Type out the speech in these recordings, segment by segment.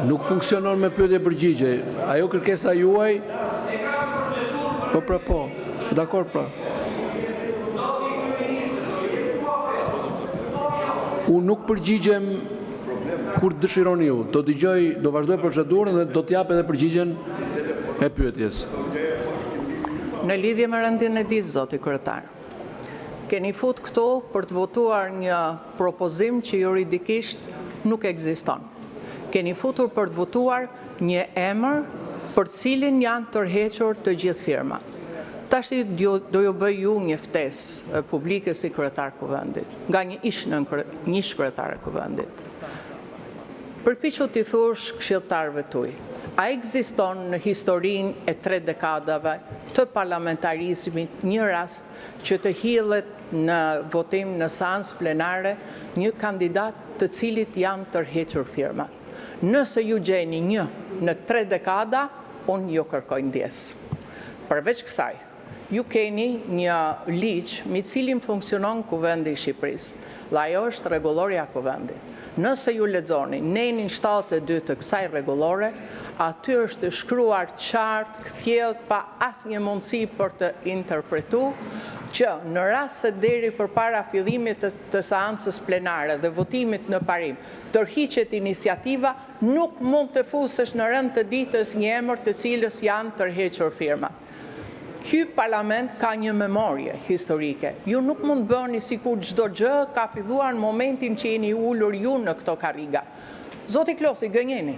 Nuk funksionon me pyetje përgjigje. Ajo kërkesa juaj. Po. Dakor pra. Unë nuk përgjigjem kur dëshironi ju. Do vazhdoj procedurën dhe do t'jap edhe përgjigjen e pyetjes. Në lidhje me rendin e disë, zoti kryetar, keni fut këto për të votuar një propozim që juridikisht nuk ekziston. Keni futur për të votuar një emër për cilin janë tërhequr të gjithë firmat. Tash do ju bëj ju një ftesë publike si kryetar kuvendit, nga një kryetare kuvendit. Përpiqu t'i thush këshilltarëve tuaj, a ekziston në historinë e 3 dekadave të parlamentarizmit një rast që të hidhet në votim në seancë plenare një kandidat të cilit janë tërhequr firmat? Nëse ju gjeni një në 3 dekada, unë ju kërkoj ndjesë. Përveç kësaj, ju keni një ligj me cilin funksionon Kuvendi i Shqipërisë, dhe ajo është rregullorja e kuvendit. Nëse ju lexoni nenin 72 të kësaj rregullore, aty është shkruar qartë, kthjellët, pa asnjë mundësi për të interpretuar që në rast se deri përpara fillimit të seancës plenare dhe votimit në parim tërhiqet iniciativa, nuk mund të fusësh në rënd të ditës një emër të cilës janë tërhequr firmat. Ky parlament ka një memorje historike. Ju nuk mund bëni sikur çdo gjë ka filluar në momentin që jeni ulur ju në këto karriga. Zoti Klosi, gënjeni.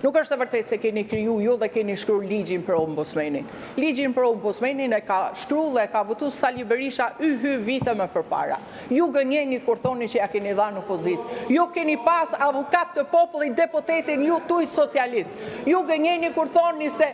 Nuk është e vërtetë se keni kriju ju dhe keni shkruar ligjin për ombudsmenin. Ligjin për ombudsmenin e ka shkruar dhe e ka votuar Sali Berisha vite më përpara. Ju gënjeni kur thoni që ja keni dhënë opozicë. Ju keni pas avokat të popullit, deputetin ju tuaj socialist. Ju gënjeni kur thoni se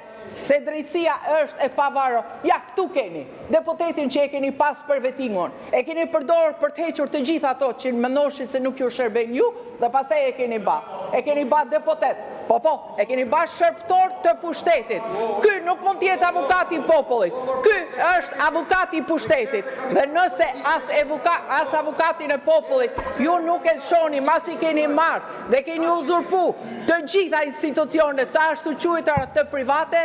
drejtësia është e pavarur. Ja, këtu keni deputetin që e keni pas për vetingon. E keni përdorur për të hequr të gjithë ato që mendoshit se nuk ju shërben ju, dhe pastaj e keni ba. E keni ba deputet. E keni ba shërptor të pushtetit. Ky nuk mund të jetë avokati i popullit. Ky është avokati i pushtetit. Dhe nëse as avokatin e popullit ju nuk e lëshoni, masi keni marrë dhe keni uzurpu të gjitha institucionet të ashtu quajtura të private,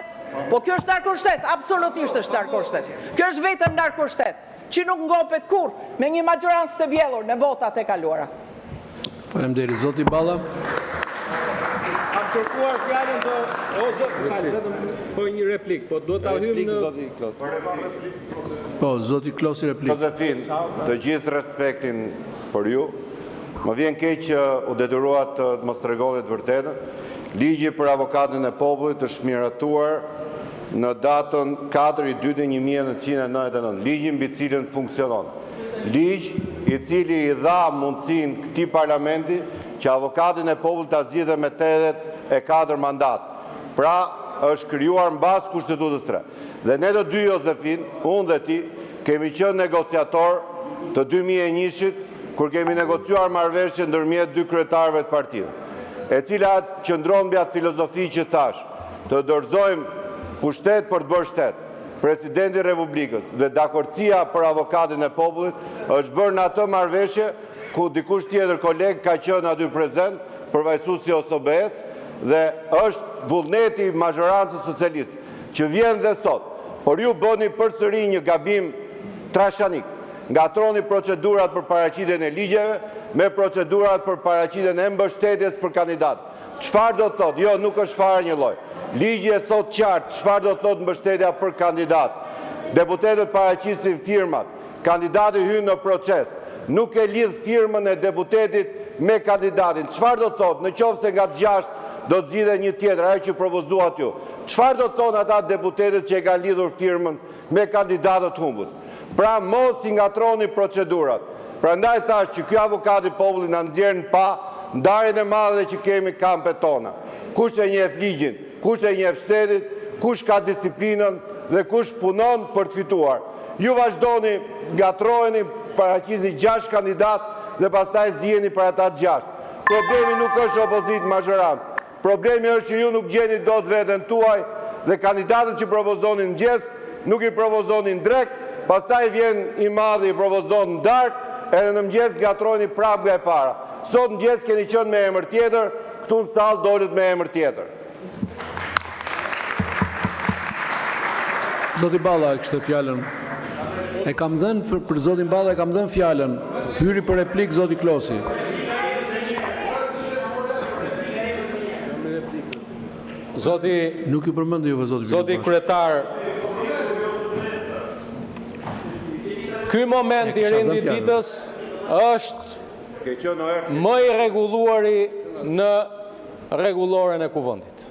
po kjo është narkoshtet, absolutisht është narkoshtet. Kjo është vetëm narkoshtet, që nuk ngopet kur me një majorancë të vjellur në votat e kaluara. Faleminderit, zoti Balla. Kam kërkuar fjalën po një replik, po do ta hym në Po, zoti Klosi replik. Josefin, të gjithë respektin për ju, më vjen keq që u detyruat të mos tregoni të vërtetën. Ligji për avokatin e popullit është miratuar në datën 4/2/1999, ligji mbi cilën funksionon. Ligj i cili i dha mundësinë këtij parlamenti që avokatin e popullit ta zgjidhë me 84 mandat. Pra, është krijuar mbas Kushtetutës 3. Dhe ne të dy, Josefin, unë dhe ti, kemi qenë negociator të 2001-shit, kur kemi negociuar marrëveshje ndërmjet 2 kryetarëve të partive, e cila qëndron mbi atë filozofi që thash, të dorëzojmë pushtet për të bërë shtet. Presidenti i Republikës dhe dakordësia për avokatin e popullit është bërë në atë marrëveshje ku dikush tjetër koleg ka qenë aty prezent, përfaqësuesi i OSBE-s, dhe është vullneti i mazhorancës socialiste, që vjen dhe sot. Por ju bëni përsëri një gabim trashanik. Ngatroni procedurat për paraqitjen e ligjeve me procedurat për paraqitjen e mbështetjes për kandidat. Çfarë do të thotë? Jo, nuk është fare një lloj. Ligji e thot qartë çfarë do të thotë mbështetja për kandidat. Deputetët paraqisin firmat, kandidati hyn në proces, nuk e lidh firmën e deputetit me kandidatin. Çfarë do të thotë? Në qoftë se nga të 6 do të zgjidhet një tjetër, ajo që propozuat ju. Çfarë do të thonë ata deputetët që e kanë lidhur firmën me kandidatët humbës? Pra mos i ngatroni procedurat. Prandaj thash që ky avokat i popullit na nxjerr pa ndarjen e madhe që kemi kampet tona. Kush e njeh ligjin, kush e njeh shtetin, kush ka disiplinën dhe kush punon për të fituar. Ju vazhdoni, ngatroheni, paraqisni 6 kandidat dhe pastaj zgjidheni për ata 6. Problemi nuk është opozitë mazhorancë. Problemi është që ju nuk gjeni dot veten tuaj dhe kandidatët që propozonin mëngjes nuk i propozonin drek, pastaj vjen i madhi i propozon në darkë edhe në mëngjes gatroni prapë nga e para. Sot mëngjes keni qenë me emër tjetër, këtu në sallë dolet me emër tjetër. Zoti Balla e kishte fjalën. E kam dhënë për zotin Balla, e kam dhënë fjalën. Hyri për replik zoti Klosi. Nuk ju përmendë juve zoti. Zoti kryetar, ky moment i rendititës është më i rregulluari në rregulloren e kuvendit.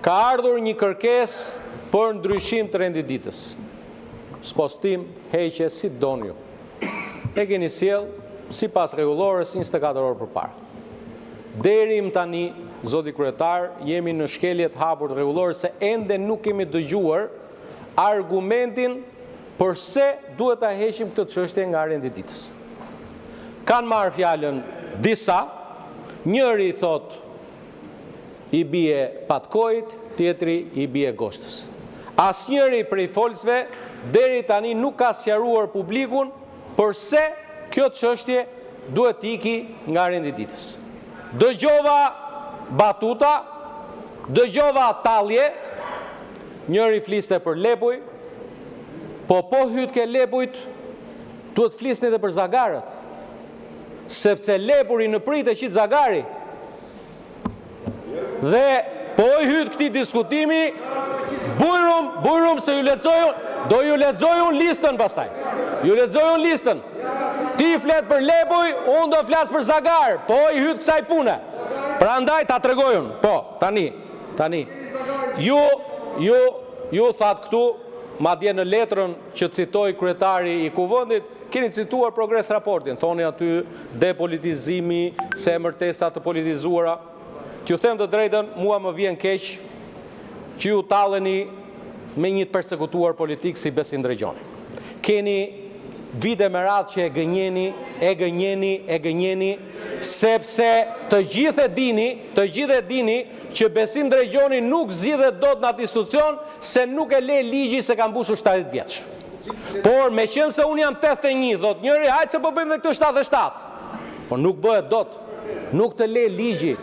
Ka ardhur një kërkesë për ndryshim të rendititës. Spostim, heqje, si doni ju. E keni sjell sipas rregullores 24 orë përpara. Deri më tani, zoti kryetar, jemi në shkelje të hapur të rregullores se ende nuk kemi dëgjuar argumentin përse duhet ta heqim këtë çështje nga rendititës. Kanë marrë fjalën disa, njëri thot i bie patkojit, tjetri i bie goshtës. Asnjëri prej folësve deri tani nuk ka sqaruar publikun përse kjo çështje duhet iki nga rendititës. Dëgjova batuta, dëgjova tallje, njëri fliste për Lepuj, po hyt ke Lepujt, duhet flisni edhe për Zagarët, sepse Lepuri në pritë e qitë Zagari. Dhe po hyt këtij diskutimi, bujrum se ju lexojun, do ju lexojun listën pastaj. Ju lexojun listën. Ti flet për Lepuj, unë do flas për Zagar, po i hyt kësaj pune. Prandaj ta tregojun. Po, tani. Ju that këtu, madje në letrën që citoi kryetari i kuvendit, keni cituar progres raportin, thoni aty depolitizimi, se emërtesa të politizuara. T'ju them të drejtën, mua më vjen keq që ju talleni me një të persekutuar politik si Besim Drejgjoni. Keni vite me radhë që e gënjeni, sepse të gjithë e dini që Besim Drejgjoni nuk zgjidhet dot në atë institucion se nuk e le ligji se ka mbushur 70 vjeç. Por me qenë se unë jam 81, thot njëri, hajtë se po bëjmë dhe këtë 77. Por nuk bëhet dot, nuk të le ligji.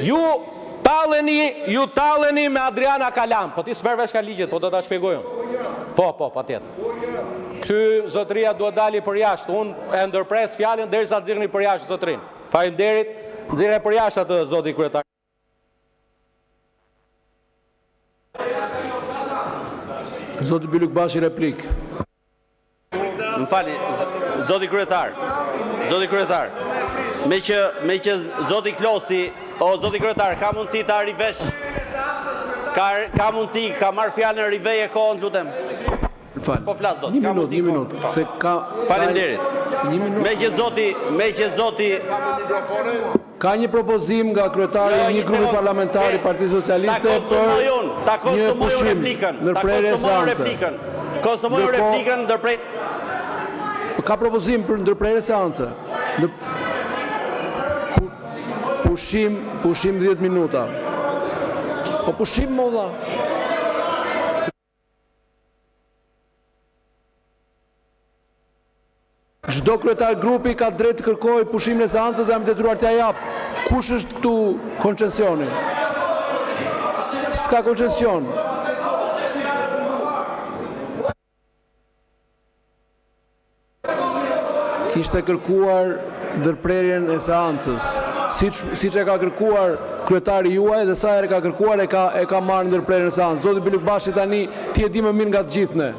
Ju talleni me Adriana Kalam, po ti s'merr vesh ka ligjet, po do ta shpjegoj unë. Po, patjetër. Ky zotëria duhet dali për jashtë, unë e ndërpres fjalën derisa të nxirrni për jashtë zotrin. Faleminderit, nxirre për jashtë atë zoti kryetar. Zoti Bylukbashi replik. Më fali, zoti kryetar, me që zoti Klosi, zoti kryetar, ka mundësi ta rivesh, ka mundësi, ka marrë fjalën riveje kohën, lutem. S'po flas dot. Një minut. Se ka Faleminderit. Me që zoti ka një propozim nga kryetari i një grupi parlamentari Partisë Socialiste për një pushim ndërprerje seance. Konsumojnë replikën ndërprej. Ka propozim për ndërprerje seance. Pushim 10 minuta. Po pushim molla. Çdo kryetar grupi ka drejt të kërkojë pushimin e seancës dhe jam i detyruar t'ia jap. Kush është këtu koncencioni? S'ka koncencion. Kishte kërkuar ndërprerjen e seancës. Siç e ka kërkuar kryetari juaj dhe sa herë ka kërkuar e ka marrë ndërprerjen e seancës. Zoti Bylukbashi tani ti e di më mirë nga të gjithë ne.